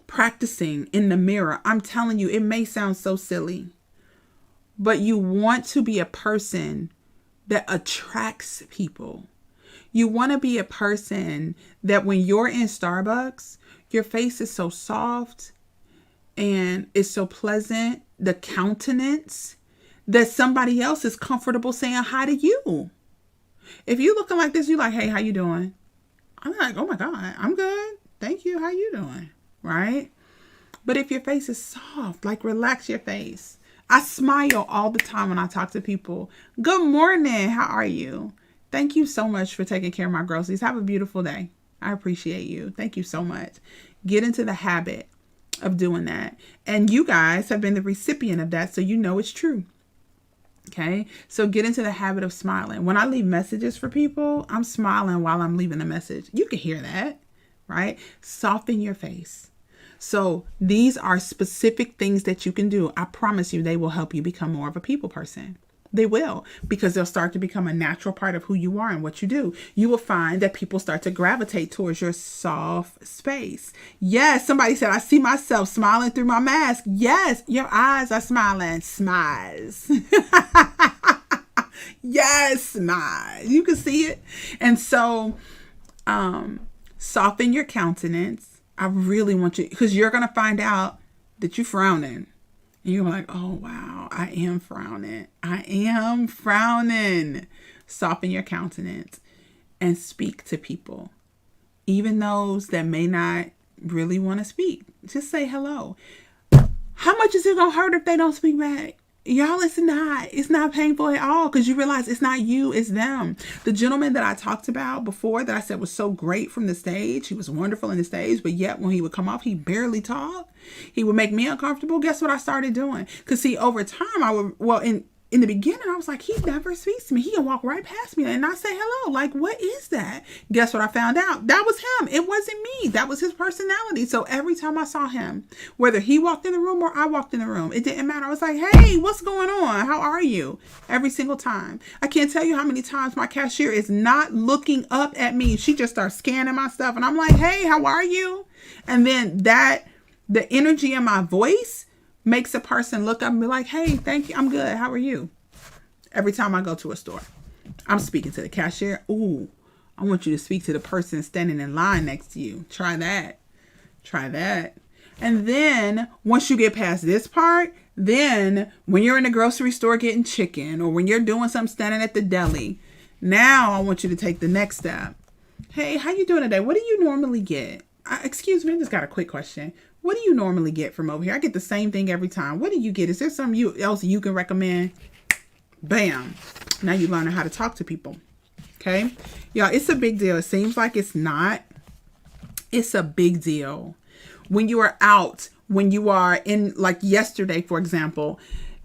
practicing in the mirror. I'm telling you, it may sound so silly, but you want to be a person that attracts people. You want to be a person that when you're in Starbucks, your face is so soft and it's so pleasant, the countenance, that somebody else is comfortable saying hi to you. If you looking like this, you like, hey, how you doing? I'm like, oh my God, I'm good. Thank you. How you doing? Right? But if your face is soft, like relax your face. I smile all the time when I talk to people. Good morning. How are you? Thank you so much for taking care of my groceries. Have a beautiful day. I appreciate you. Thank you so much. Get into the habit of doing that. And you guys have been the recipient of that, so you know it's true. Okay, so get into the habit of smiling. When I leave messages for people, I'm smiling while I'm leaving a message. You can hear that, right? Soften your face. So these are specific things that you can do. I promise you they will help you become more of a people person. They will, because they'll start to become a natural part of who you are and what you do. You will find that people start to gravitate towards your soft space. Yes, somebody said, I see myself smiling through my mask. Yes, your eyes are smiling. Smiles. Yes, smile. You can see it. And so soften your countenance. I really want you, because you're going to find out that you're frowning. And you're like, oh, wow, I am frowning. I am frowning. Soften your countenance and speak to people. Even those that may not really want to speak. Just say hello. How much is it going to hurt if they don't speak back? Y'all, it's not painful at all, because you realize it's not you, it's them. The gentleman that I talked about before that I said was so great from the stage, he was wonderful in the stage, but yet when he would come off, he barely talked. He would make me uncomfortable. Guess what I started doing? Because see, over time, in the beginning, I was like, he never speaks to me. He can walk right past me and not say hello. Like, what is that? Guess what I found out? That was him. It wasn't me. That was his personality. So every time I saw him, whether he walked in the room or I walked in the room, it didn't matter. I was like, hey, what's going on? How are you? Every single time. I can't tell you how many times my cashier is not looking up at me. She just starts scanning my stuff. And I'm like, hey, how are you? And then the energy in my voice makes a person look up and be like, hey, thank you. I'm good. How are you? Every time I go to a store, I'm speaking to the cashier. Ooh, I want you to speak to the person standing in line next to you. Try that. Try that. And then once you get past this part, then when you're in the grocery store getting chicken, or when you're doing something standing at the deli, now I want you to take the next step. Hey, how you doing today? What do you normally get? Excuse me, I just got a quick question. What do you normally get from over here? I get the same thing every time. What do you get? Is there something else you can recommend? Bam. Now you're learning how to talk to people. Okay? Y'all, it's a big deal. It seems like it's not. It's a big deal. When you are out, when you are in, like yesterday, for example,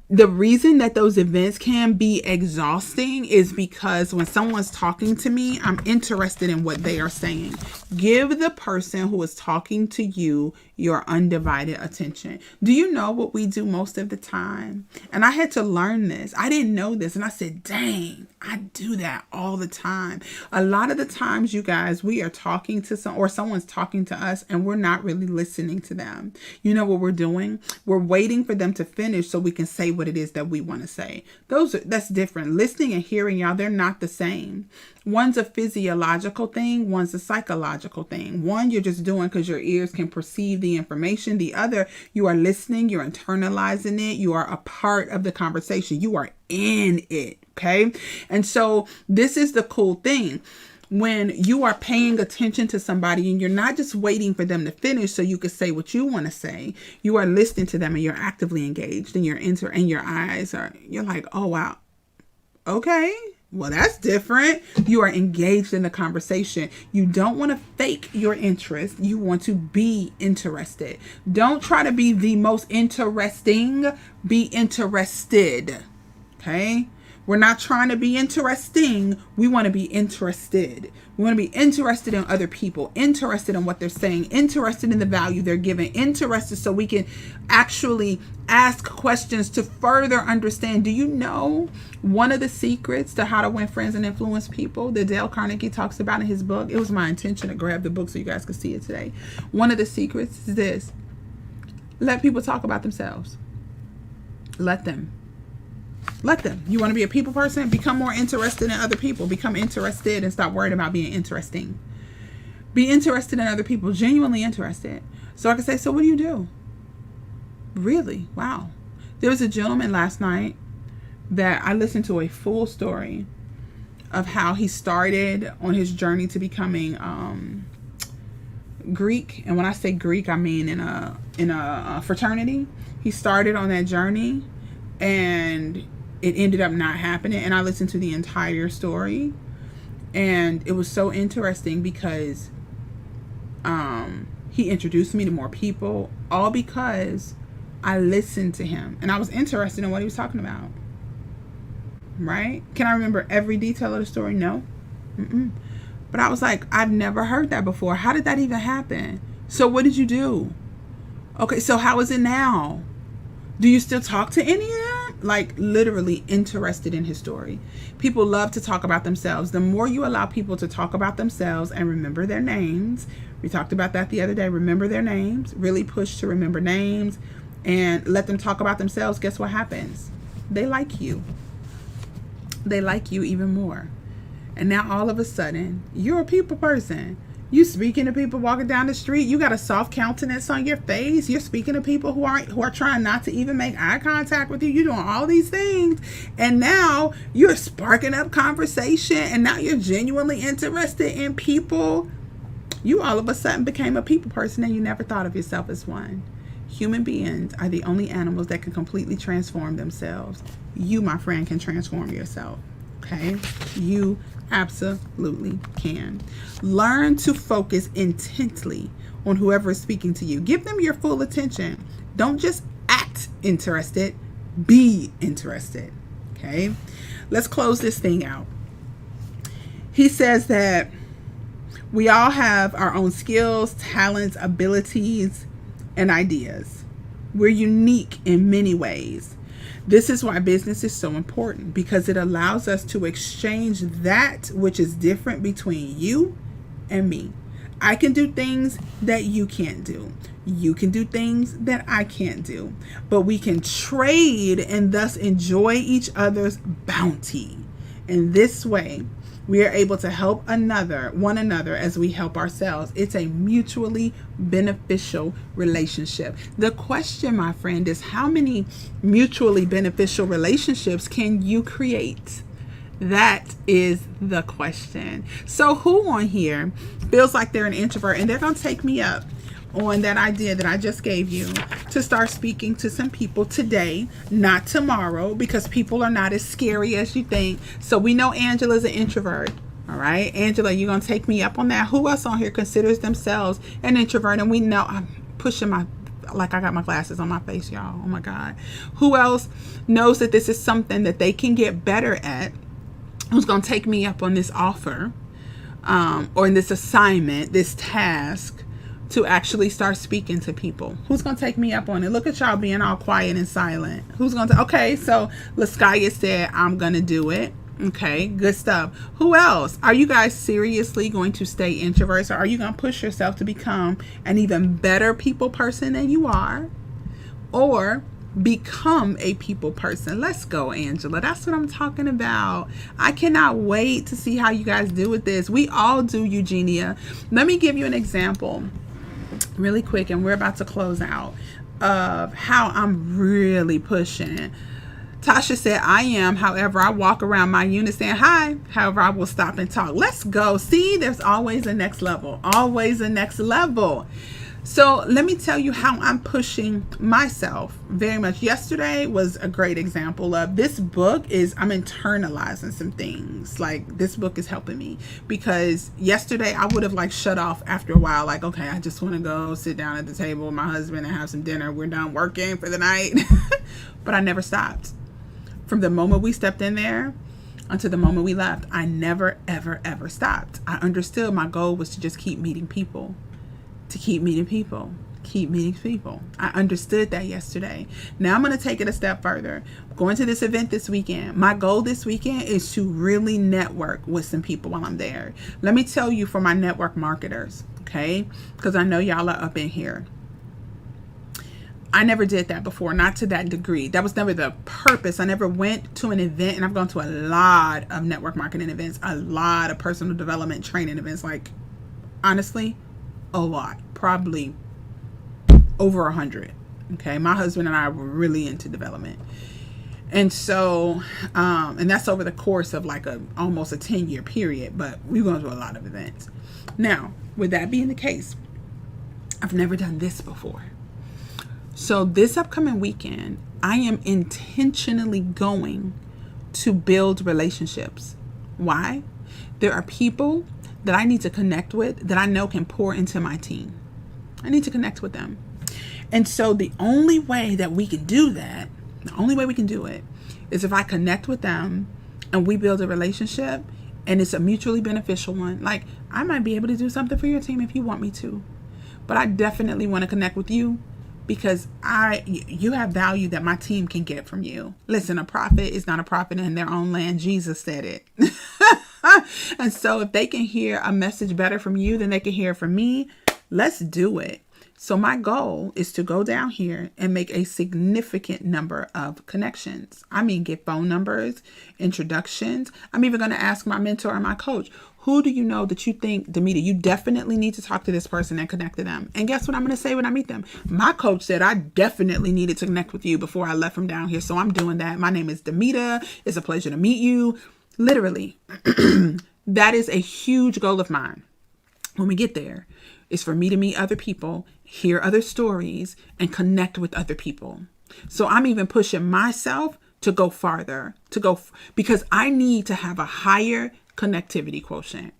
the reason that those events can be exhausting is because when someone's talking to me, I'm interested in what they are saying. Give the person who is talking to you your undivided attention. Do you know what we do most of the time? And I had to learn this. I didn't know this. And I said, dang, I do that all the time. A lot of the times, you guys, we are talking to someone's talking to us and we're not really listening to them. You know what we're doing? We're waiting for them to finish so we can say what it is that we want to say. That's different. Listening and hearing, y'all, they're not the same. One's a physiological thing. One's a psychological thing. One, you're just doing because your ears can perceive the information. The other, you are listening, you're internalizing it. You are a part of the conversation. You are in it. Okay. And so this is the cool thing. When you are paying attention to somebody and you're not just waiting for them to finish so you can say what you want to say, you are listening to them and you're actively engaged, and your eyes are, you're like, oh, wow. Okay. Well, that's different. You are engaged in the conversation. You don't want to fake your interest. You want to be interested. Don't try to be the most interesting. Be interested. Okay? We're not trying to be interesting. We want to be interested. We want to be interested in other people, interested in what they're saying, interested in the value they're giving, interested so we can actually ask questions to further understand. Do you know one of the secrets to how to win friends and influence people that Dale Carnegie talks about in his book? It was my intention to grab the book so you guys could see it today. One of the secrets is this: let people talk about themselves. Let them. You want to be a people person? Become more interested in other people. Become interested and stop worrying about being interesting. Be interested in other people. Genuinely interested. So I can say, so what do you do? Really? Wow. There was a gentleman last night that I listened to a full story of how he started on his journey to becoming Greek. And when I say Greek, I mean in a fraternity. He started on that journey and it ended up not happening. And I listened to the entire story, and it was so interesting because he introduced me to more people, all because I listened to him and I was interested in what he was talking about. Right? Can I remember every detail of the story? No. But I was like, I've never heard that before. How did that even happen? So what did you do? Okay, so how is it now? Do you still talk to any of them? Like, literally interested in his story. People love to talk about themselves. The more you allow people to talk about themselves and remember their names, we talked about that the other day, remember their names, really push to remember names and let them talk about themselves. Guess what happens? They like you. They like you even more. And now all of a sudden, you're a people person. You speaking to people walking down the street. You got a soft countenance on your face. You're speaking to people who are trying not to even make eye contact with you. You're doing all these things. And now you're sparking up conversation. And now you're genuinely interested in people. You all of a sudden became a people person and you never thought of yourself as one. Human beings are the only animals that can completely transform themselves. You, my friend, can transform yourself. Okay? You absolutely can. Learn to focus intently on whoever is speaking to you. Give them your full attention. Don't just act interested. Be interested. Okay? Let's close this thing out. He says that we all have our own skills, talents, abilities, and ideas. We're unique in many ways. This is why business is so important, because it allows us to exchange that which is different between you and me. I can do things that you can't do. You can do things that I can't do. But we can trade and thus enjoy each other's bounty. In this way, We are able to help one another as we help ourselves. It's a mutually beneficial relationship. The question, my friend, is how many mutually beneficial relationships can you create? That is the question. So who on here feels like they're an introvert and they're going to take me up on that idea that I just gave you to start speaking to some people today, not tomorrow, because people are not as scary as you think. So we know Angela's an introvert. All right, Angela, you're going to take me up on that. Who else on here considers themselves an introvert? And we know, I'm pushing like I got my glasses on my face, y'all. Oh my God. Who else knows that this is something that they can get better at? Who's going to take me up on this offer or in this assignment, this task, to actually start speaking to people? Who's going to take me up on it? Look at y'all being all quiet and silent. Who's going to? Okay, so Laskaya said, I'm going to do it. Okay, good stuff. Who else? Are you guys seriously going to stay introverts, or are you going to push yourself to become an even better people person than you are? Or become a people person? Let's go, Angela. That's what I'm talking about. I cannot wait to see how you guys do with this. We all do, Eugenia. Let me give you an example really quick, and we're about to close out, of how I'm really pushing. Tasha said, I am. However, I walk around my unit saying hi. However, I will stop and talk. Let's go. See, there's always a next level. Always a next level. So let me tell you how I'm pushing myself very much. Yesterday was a great example of this book. I'm internalizing some things. Like, this book is helping me, because yesterday I would have like shut off after a while. Like, okay, I just want to go sit down at the table with my husband and have some dinner. We're done working for the night. But I never stopped. From the moment we stepped in there until the moment we left, I never, ever, ever stopped. I understood my goal was to just keep meeting people. Keep meeting people. I understood that yesterday. Now I'm going to take it a step further. I'm going to this event this weekend. My goal this weekend is to really network with some people while I'm there. Let me tell you, for my network marketers, okay? Because I know y'all are up in here. I never did that before, not to that degree. That was never the purpose. I never went to an event, and I've gone to a lot of network marketing events, a lot of personal development training events, like, honestly, a lot, probably over 100. Okay, my husband and I were really into development, and so and that's over the course of like almost a 10-year period. But we've gone to a lot of events. Now, with that being the case, I've never done this before. So this upcoming weekend, I am intentionally going to build relationships. Why? There are people that I need to connect with that I know can pour into my team. I need to connect with them. And so the only way that we can do that, the only way we can do it, is if I connect with them and we build a relationship, and it's a mutually beneficial one. Like, I might be able to do something for your team if you want me to, but I definitely want to connect with you, because you have value that my team can get from you. Listen, a prophet is not a prophet in their own land. Jesus said it. And so if they can hear a message better from you than they can hear from me, let's do it. So my goal is to go down here and make a significant number of connections. I mean, get phone numbers, introductions. I'm even going to ask my mentor and my coach, who do you know that you think, Demita, you definitely need to talk to this person and connect to them? And guess what I'm going to say when I meet them? My coach said I definitely needed to connect with you before I left from down here. So I'm doing that. My name is Demita. It's a pleasure to meet you. Literally, that is a huge goal of mine. When we get there, is for me to meet other people, hear other stories, and connect with other people. So I'm even pushing myself to go farther, because I need to have a higher connectivity quotient.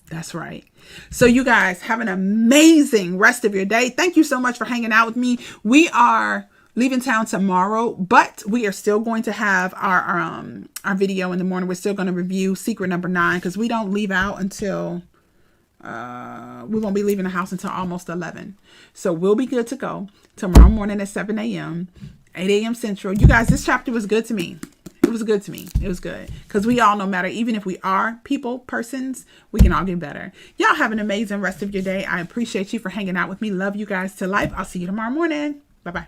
That's right. So you guys have an amazing rest of your day. Thank you so much for hanging out with me. We are leaving town tomorrow, but we are still going to have our video in the morning. We're still going to review secret number 9, because we don't leave out until we won't be leaving the house until almost 11. So we'll be good to go tomorrow morning at 7 a.m., 8 a.m. Central. You guys, this chapter was good to me. It was good to me. It was good. Because we all, no matter, even if we are persons, we can all get better. Y'all have an amazing rest of your day. I appreciate you for hanging out with me. Love you guys to life. I'll see you tomorrow morning. Bye-bye.